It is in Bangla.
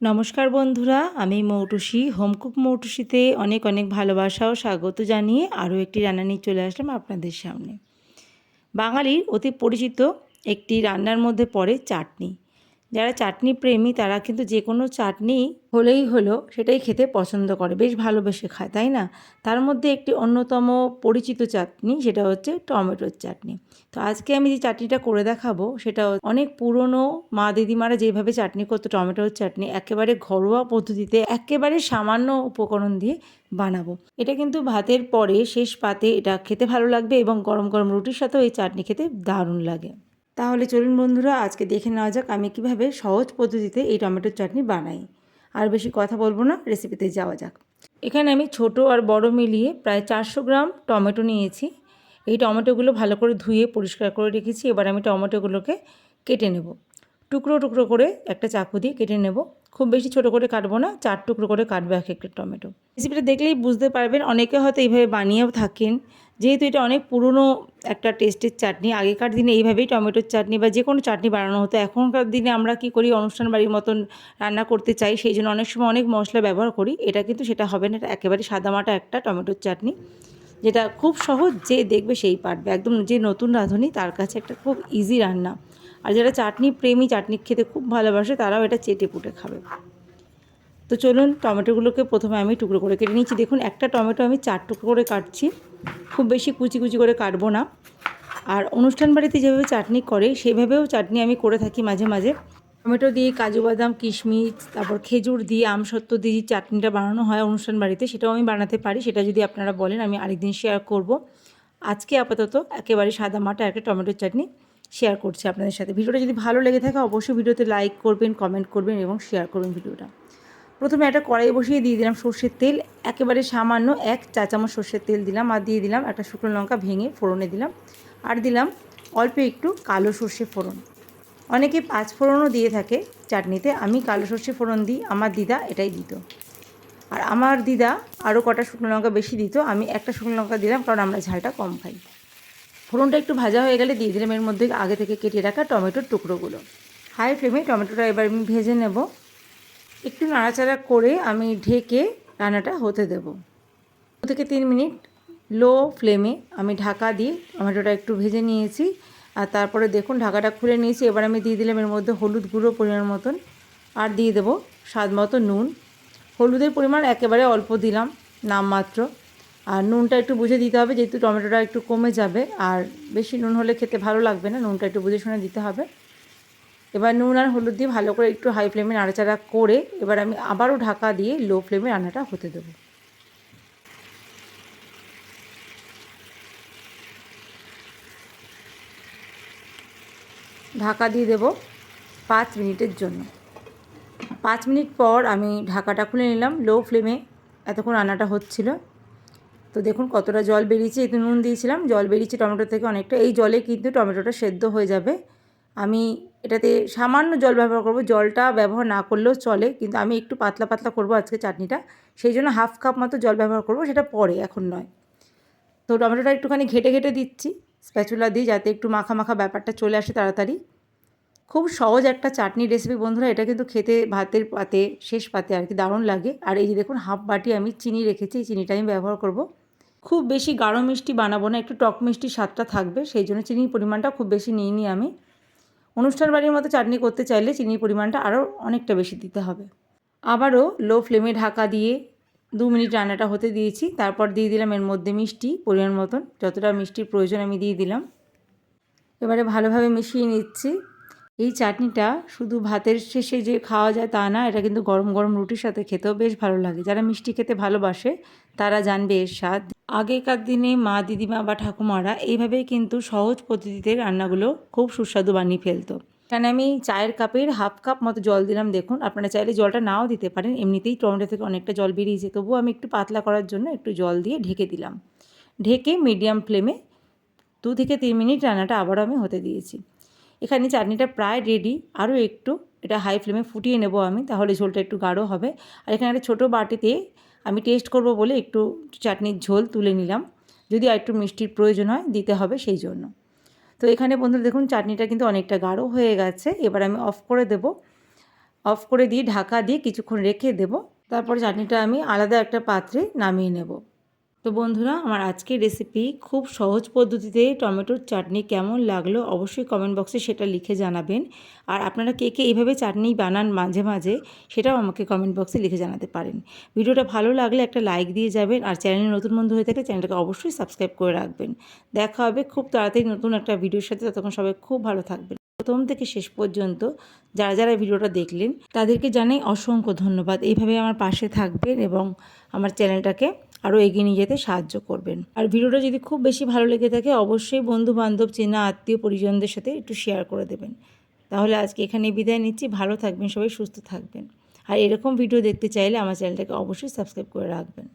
নমস্কার বন্ধুরা, আমি মৌটুসী হোমকুক মৌটুসিতে অনেক অনেক ভালোবাসা ও স্বাগত জানিয়ে আরও একটি রান্না নিয়ে চলে আসলাম আপনাদের সামনে। বাঙালির অতি পরিচিত একটি রান্নার মধ্যে পড়ে চাটনি। যারা চাটনি প্রেমী তারা কিন্তু যে কোনো চাটনি হলেই হলো সেটাই খেতে পছন্দ করে, বেশ ভালোবেসে খায়, তাই না? তার মধ্যে একটি অন্যতম পরিচিত চাটনি সেটা হচ্ছে টমেটোর চাটনি। তো আজকে আমি যে চাটনিটা করে দেখাবো সেটা অনেক পুরনো মা দিদিমারা যেভাবে চাটনি করতো টমেটোর চাটনি, একেবারে ঘরোয়া পদ্ধতিতে একেবারে সামান্য উপকরণ দিয়ে বানাবো। এটা কিন্তু ভাতের পরে শেষ পাতে এটা খেতে ভালো লাগবে এবং গরম গরম রুটির সাথেও এই চাটনি খেতে দারুণ লাগে। তাহলে চলুন বন্ধুরা, আজকে দেখে নেওয়া যাক আমি কিভাবে সহজ পদ্ধতিতে এই টমেটোর চাটনি বানাই। আর বেশি কথা বলবো না, রেসিপিতে যাওয়া যাক। এখানে আমি ছোট আর বড় মিলিয়ে প্রায় 400 গ্রাম টমেটো নিয়েছি। এই টমেটোগুলো ভালো করে ধুয়ে পরিষ্কার করে রেখেছি। এবার আমি টমেটোগুলোকে কেটে নেব। টুকরো টুকরো করে একটা চাকু দিয়ে কেটে নেব। খুব বেশি ছোট করে কাটবো না, 4 টুকরো করে কাটবো এক একটা টমেটো। রেসিপিটা দেখলেই বুঝতে পারবেন, অনেকে হয়তো এইভাবে বানিয়েও থাকেন। যেহেতু এটা অনেক পুরনো একটা টেস্টের চাটনি, আগেকার দিনে এইভাবেই টমেটোর চাটনি বা যে কোনো চাটনি বানানো হতো। এখনকার দিনে আমরা কি করি, অনুষ্ঠান বাড়ির মতন রান্না করতে চাই, সেই জন্য অনেক সময় অনেক মশলা ব্যবহার করি। এটা কিন্তু সেটা হবে না, এটা একেবারে সাদামাটা একটা টমেটোর চাটনি, যেটা খুব সহজ, যে দেখবে সেই পারবে। একদম যে নতুন রাঁধুনি তার কাছে একটা খুব ইজি রান্না। আর যারা চাটনি প্রেমী, চাটনি খেতে খুব ভালোবাসে, তারাও এটা চেটে পুটে খাবে। তো চলুন, টমেটোগুলোকে প্রথমে আমি টুকরো করে কেটে নিচ্ছি। দেখুন, একটা টমেটো আমি 4 টুকরো করে কাটছি, খুব বেশি কুচি কুচি করে কাটবো না। আর অনুষ্ঠান বাড়িতে যেভাবে চাটনি করে সেভাবেও চাটনি আমি করে থাকি মাঝে মাঝে। টমেটো দিয়ে কাজু বাদাম, কিশমিশ, তারপর খেজুর দিয়ে, আমসত্ত্ব দিয়ে চাটনিটা বানানো হয় অনুষ্ঠান বাড়িতে, সেটাও আমি বানাতে পারি। সেটা যদি আপনারা বলেন আমি আরেকদিন শেয়ার করব। আজকে আপাতত একেবারে সাদামাটা একটা টমেটোর চাটনি শেয়ার করছি আপনাদের সাথে। ভিডিওটা যদি ভালো লেগে থাকে অবশ্যই ভিডিওতে লাইক করবেন, কমেন্ট করবেন এবং শেয়ার করবেন ভিডিওটা। প্রথমে একটা কড়াই বসিয়ে দিয়ে দিলাম সর্ষের তেল, একেবারে সামান্য 1 চা চামচ সর্ষের তেল দিলাম। আর দিয়ে দিলাম একটা শুকনো লঙ্কা ভেঙে ফোড়নে দিলাম। আর দিলাম অল্প একটু কালো সর্ষে ফোড়ন। অনেকে 5 ফোড়নও দিয়ে থাকে চাটনিতে, আমি কালো সর্ষে ফোড়ন দিই, আমার দিদা এটাই দিত। আর আমার দিদা আরও কটা শুকনো লঙ্কা বেশি দিত, আমি একটা শুকনো লঙ্কা দিলাম কারণ আমরা ঝালটা কম খাই। ফোড়নটা একটু ভাজা হয়ে গেলে দিয়ে দিলাম এর মধ্যে আগে থেকে কেটে রাখা টমেটোর টুকরোগুলো। হাই ফ্লেমে টমেটোটা এবার আমি ভেজে নেব। একটু নাড়াচাড়া করে আমি ঢেকে রান্নাটা হতে দেব। 2 থেকে 3 মিনিট লো ফ্লেমে আমি ঢাকা দিয়ে টমেটোটা একটু ভেজে নিয়েছি। আর তারপরে দেখুন ঢাকাটা খুলে নিয়েছি। এবার আমি দিয়ে দিলাম এর মধ্যে হলুদ গুঁড়ো পরিমাণ মতন, আর দিয়ে দেবো স্বাদ মতো নুন। হলুদের পরিমাণ একেবারে অল্প দিলাম, নামমাত্র। আর নুনটা একটু বুঝে দিতে হবে, যেহেতু টমেটোটা একটু কমে যাবে, আর বেশি নুন হলে খেতে ভালো লাগবে না, নুনটা একটু বুঝে শুনে দিতে হবে। এবার নুন আর হলুদ দিয়ে ভালো করে একটু হাই ফ্লেমে নাড়াচাড়া করে এবার আমি আবারও ঢাকা দিয়ে লো ফ্লেমে রান্নাটা হতে দেবো। ঢাকা দিয়ে দেব 5 মিনিটের জন্য। 5 মিনিট পর আমি ঢাকাটা খুলে নিলাম। লো ফ্লেমে এতক্ষণ রান্নাটা হচ্ছিল। তো দেখুন কতটা জল বেরিয়েছে, একটু নুন দিয়েছিলাম, জল বেরিয়েছে টমেটো থেকে অনেকটা। এই জলে কিন্তু টমেটোটা সেদ্ধ হয়ে যাবে। আমি এটাতে সামান্য জল ব্যবহার করব, জলটা ব্যবহার না করলেও চলে, কিন্তু আমি একটু পাতলা পাতলা করব আজকে চাটনিটা, সেই জন্য হাফ কাপ মতো জল ব্যবহার করব, সেটা পরে, এখন নয়। তো টমেটোটা একটুখানি ঘেটে ঘেটে দিচ্ছি স্প্যাচুলা দিয়ে, যাতে একটু মাখা মাখা ব্যাপারটা চলে আসে তাড়াতাড়ি। খুব সহজ একটা চাটনি রেসিপি বন্ধুরা, এটা কিন্তু খেতে ভাতের পাতে শেষ পাতে আর কি দারুণ লাগে। আর এই যে দেখুন হাফ বাটি আমি চিনি রেখেছি, এই চিনিটা আমি ব্যবহার করব। খুব বেশি গাঢ় মিষ্টি বানাবো না, একটু টক মিষ্টি স্বাদটা থাকবে, সেই জন্য চিনির পরিমাণটা খুব বেশি নিইনি আমি। অনুষ্ঠান বাড়ির মতো চাটনি করতে চাইলে চিনির পরিমাণটা আরও অনেকটা বেশি দিতে হবে। আবারও লো ফ্লেমে ঢাকা দিয়ে 2 মিনিট রান্নাটা হতে দিয়েছি। তারপর দিয়ে দিলাম এর মধ্যে মিষ্টি পরিমাণ মতন, যতটা মিষ্টির প্রয়োজন আমি দিয়ে দিলাম। এবারে ভালোভাবে মিশিয়ে নিচ্ছি। এই চাটনিটা শুধু ভাতের শেষে যে খাওয়া যায় তা না, এটা কিন্তু গরম গরম রুটির সাথে খেতেও বেশ ভালো লাগে। যারা মিষ্টি খেতে ভালোবাসে তারা জানবে এর স্বাদ। আগেকার দিনে মা দিদিমা বা ঠাকুমারা এইভাবেই কিন্তু সহজ পদ্ধতিতে রান্নাগুলো খুব সুস্বাদু বানিয়ে ফেলতো। এখানে আমি চায়ের কাপের হাফ কাপ মতো জল দিলাম। দেখুন, আপনারা চাইলে জলটা নাও দিতে পারেন, এমনিতেই টমেটো থেকে অনেকটা জল বেরিয়েছে, তবুও আমি একটু পাতলা করার জন্য একটু জল দিয়ে ঢেকে দিলাম। ঢেকে মিডিয়াম ফ্লেমে 2 থেকে 3 মিনিট রান্নাটা আবারও আমি হতে দিয়েছি। এখানে চাটনিটা প্রায় রেডি, আরও একটু এটা হাই ফ্লেমে ফুটিয়ে নেব আমি, তাহলে ঝোলটা একটু গাঢ় হবে। আর এখানে একটা ছোটো বাটিতে আমি টেস্ট করব বলে একটু চাটনির ঝোল তুলে নিলাম, যদি আর একটু মিষ্টির প্রয়োজন হয় দিতে হবে সেই জন্য। তো এখানে বন্ধুরা দেখুন চাটনিটা কিন্তু অনেকটা গাঢ় হয়ে গেছে, এবার আমি অফ করে দেব। অফ করে দিয়ে ঢাকা দিয়ে কিছুক্ষণ রেখে দেব। তারপর চাটনিটা আমি আলাদা একটা পাত্রে নামিয়ে নেব। তো বন্ধুরা, আমার আজকের রেসিপি খুব সহজ পদ্ধতিতে টমেটোর চাটনি কেমন লাগলো অবশ্যই কমেন্ট বক্সে সেটা লিখে জানাবেন। আর আপনারা কে কে এইভাবে চাটনি বানান মাঝে মাঝে সেটাও আমাকে কমেন্ট বক্সে লিখে জানাতে পারেন। ভিডিওটা ভালো লাগলে একটা লাইক দিয়ে যাবেন, আর চ্যানেলে নতুন বন্ধু হয়ে থাকলে চ্যানেলটাকে অবশ্যই সাবস্ক্রাইব করে রাখবেন। দেখা হবে খুব তাড়াতাড়ি নতুন একটা ভিডিওর সাথে। ততক্ষণ সবাই খুব ভালো থাকবেন। প্রথম থেকে শেষ পর্যন্ত যারা যারা ভিডিওটা দেখলেন তাদেরকে জানাই অসংখ্য ধন্যবাদ। এইভাবে আমার পাশে থাকবেন এবং আমার চ্যানেলটাকে আরও এগিয়ে নিয়ে যেতে সাহায্য করবেন। আর ভিডিওটা যদি খুব বেশি ভালো লেগে থাকে অবশ্যই বন্ধু বান্ধব চেনা আত্মীয় পরিজনদের সাথে একটু শেয়ার করে দেবেন। তাহলে আজকে এখানে বিদায় নিচ্ছি। ভালো থাকবেন সবাই, সুস্থ থাকবেন। আর এরকম ভিডিও দেখতে চাইলে আমার চ্যানেলটাকে অবশ্যই সাবস্ক্রাইব করে রাখবেন।